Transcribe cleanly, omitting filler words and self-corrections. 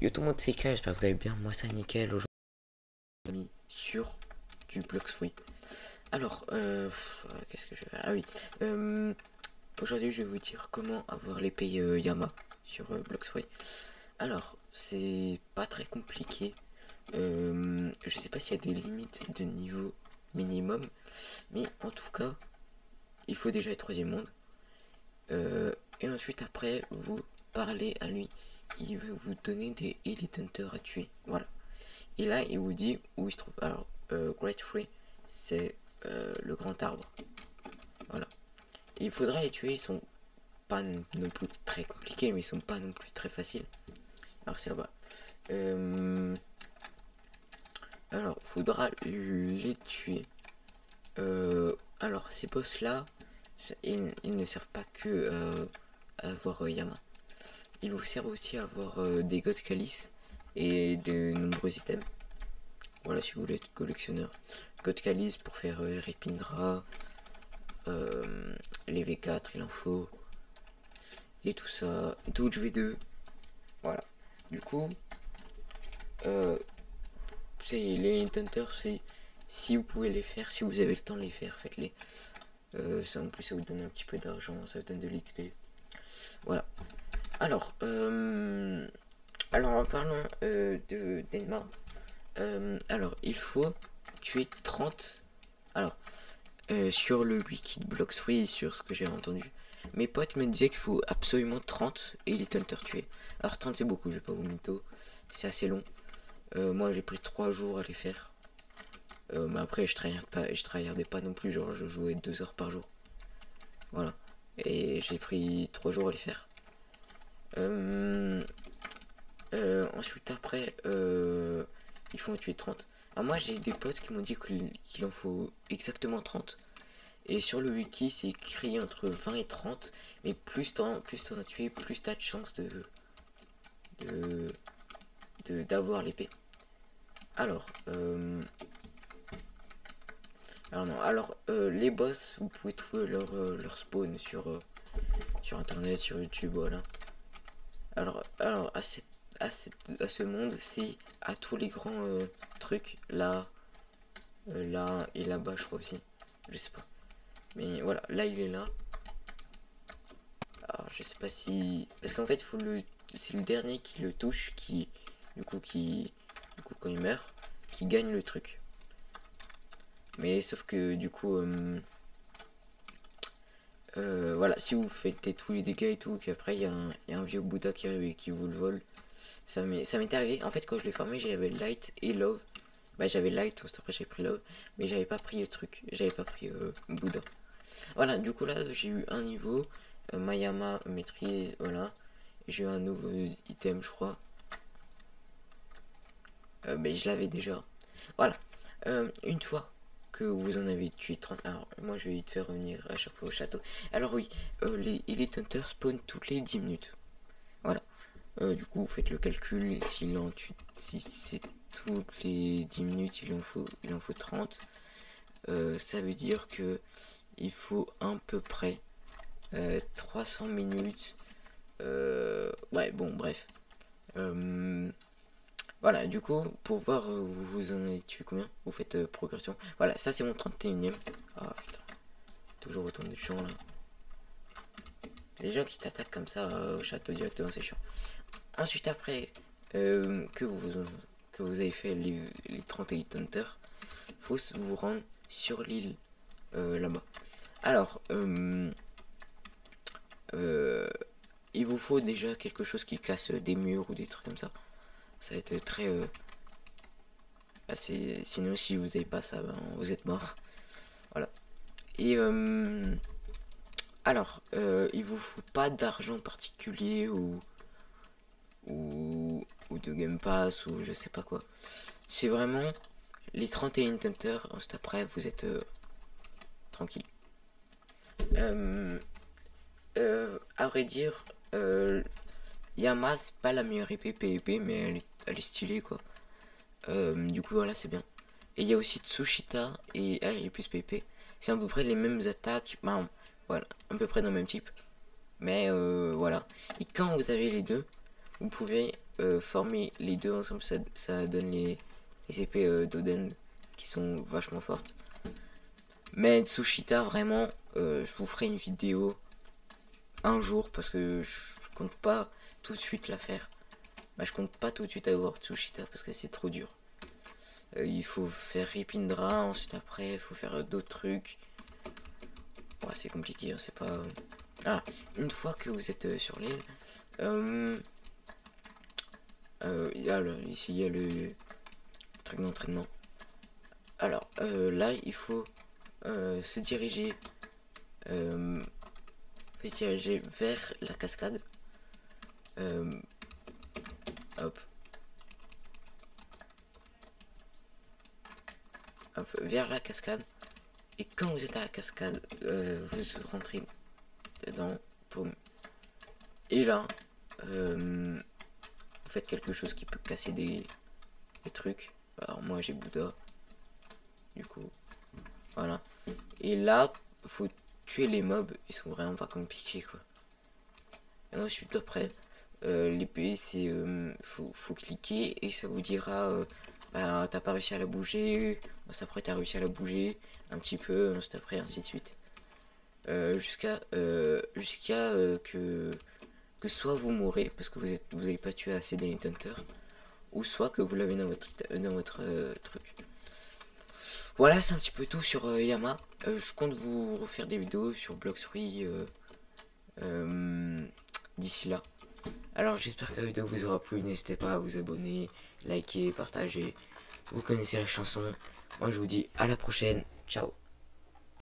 Yo tout le monde, c'est Kai, j'espère que vous allez bien. Moi ça nickel. Aujourd'hui mis sur du Blox Free. Alors qu'est-ce que je vais faire? Ah oui, aujourd'hui je vais vous dire comment avoir l'épée Yama sur Blox Free. Alors c'est pas très compliqué. Je sais pas s'il y a des limites de niveau minimum, mais en tout cas il faut déjà être troisième monde. Et ensuite après vous parlez à lui, il va vous donner des Elite Hunters à tuer. Voilà. Et là il vous dit où il se trouve. Alors Great Free, c'est le grand arbre. Voilà. Et il faudra les tuer, ils sont pas non plus très compliqués, mais ils sont pas non plus très faciles. Alors c'est là-bas. Alors faudra les tuer. Alors ces boss là, ils ne servent pas que à avoir Yama. Ils vous servent aussi à avoir des God Calice et de nombreux items. Voilà, si vous voulez être collectionneur. God Calice pour faire Ripindra, les V4 il en faut, et tout ça, Dodge V2. Voilà. Du coup, c'est les Hunters, c'est si vous pouvez les faire, si vous avez le temps de les faire, faites-les. Ça en plus ça vous donne un petit peu d'argent, ça vous donne de l'XP. Voilà. Alors en parlant de d'Enma, alors il faut tuer 30. Alors sur le wiki de Blox Free, sur ce que j'ai entendu, mes potes me disaient qu'il faut absolument 30 Elite Hunters tués. Alors 30 c'est beaucoup, je vais pas vous mytho, c'est assez long. Moi j'ai pris 3 jours à les faire. Mais après je tryhardais pas non plus, genre je jouais 2 heures par jour. Voilà. Et j'ai pris 3 jours à les faire. Ensuite après il faut en tuer 30. Alors moi j'ai des potes qui m'ont dit qu'il en faut exactement 30. Et sur le wiki c'est écrit entre 20 et 30. Mais plus t'en as tué, plus t'as de chance d'avoir l'épée. Alors les boss, vous pouvez trouver leur spawn sur internet, sur YouTube, voilà. Alors à ce monde, c'est à tous les grands trucs, là et là-bas, je crois aussi. Je sais pas. Mais voilà, là il est là. Alors je sais pas si. Parce qu'en fait, c'est le dernier qui le touche, du coup quand il meurt, qui gagne le truc. Mais sauf que du coup voilà, si vous faites tous les dégâts et tout, qu'après il y a un vieux Bouddha qui arrive et qui vous le vole. Ça m'est arrivé. En fait, quand je l'ai formé, j'avais Light et Love. Bah, j'avais Light, après j'ai pris Love. Mais j'avais pas pris le truc. J'avais pas pris Bouddha. Voilà, du coup là, j'ai eu un niveau. Mayama maîtrise, voilà. J'ai eu un nouveau item, je crois. Mais je l'avais déjà. Voilà. Une fois que vous en avez tué 30. Alors, moi je vais vite faire revenir à chaque fois au château. Alors, oui, les Elite Hunters spawnent toutes les 10 minutes. Voilà. Du coup, vous faites le calcul. Si c'est toutes les 10 minutes, il en faut 30. Ça veut dire que il faut à peu près 300 minutes. Ouais, bon, bref. Voilà, du coup, pour voir vous en avez tué combien, vous faites progression. Voilà, ça c'est mon 31ème. Ah putain, toujours autant de chiants là. Les gens qui t'attaquent comme ça au château directement, c'est chiant. Ensuite, après que vous avez fait les 38 Hunters, faut vous rendre sur l'île là-bas. Alors, il vous faut déjà quelque chose qui casse des murs ou des trucs comme ça. Ça va être très assez. Sinon, si vous n'avez pas ça, ben, vous êtes mort. Voilà. Et alors, il vous faut pas d'argent particulier ou de Game Pass ou je sais pas quoi. C'est vraiment les 31 Hunters. Ensuite, après, vous êtes tranquille. À vrai dire, Yama, c'est pas la meilleure épée PvP, mais elle est stylée quoi. Du coup, voilà, c'est bien. Et il y a aussi Tsushita et elle est plus PvP. C'est à peu près les mêmes attaques, bah, voilà, à peu près dans le même type. Mais voilà. Et quand vous avez les deux, vous pouvez former les deux ensemble, ça donne les épées d'Oden qui sont vachement fortes. Mais Tsushita, vraiment, je vous ferai une vidéo un jour parce que je compte pas tout de suite la faire. Bah, je compte pas tout de suite avoir Tsushita parce que c'est trop dur. Il faut faire Ripindra, ensuite après il faut faire d'autres trucs. Ouais, c'est compliqué, hein, c'est pas... Voilà, une fois que vous êtes sur l'île, ici il y a le truc d'entraînement. Alors là il faut se diriger vers la cascade. Hop. Hop, vers la cascade. Et quand vous êtes à la cascade, vous rentrez dedans. Boum. Et là, vous faites quelque chose qui peut casser des trucs. Alors moi j'ai Bouddha. Du coup, voilà. Et là, faut tuer les mobs. Ils sont vraiment pas compliqués quoi. Et moi je suis tout près. L'épée c'est faut cliquer et ça vous dira bah, t'as pas réussi à la bouger, ensuite après t'as réussi à la bouger un petit peu, ensuite après ainsi de suite jusqu'à que soit vous mourrez parce que vous avez pas tué assez des hunters, ou soit que vous l'avez dans votre truc. Voilà, c'est un petit peu tout sur Yama. Je compte vous refaire des vidéos sur Blox Fruits d'ici là. Alors j'espère que la vidéo vous aura plu, n'hésitez pas à vous abonner, liker, partager. Vous connaissez la chanson. Moi je vous dis à la prochaine, ciao.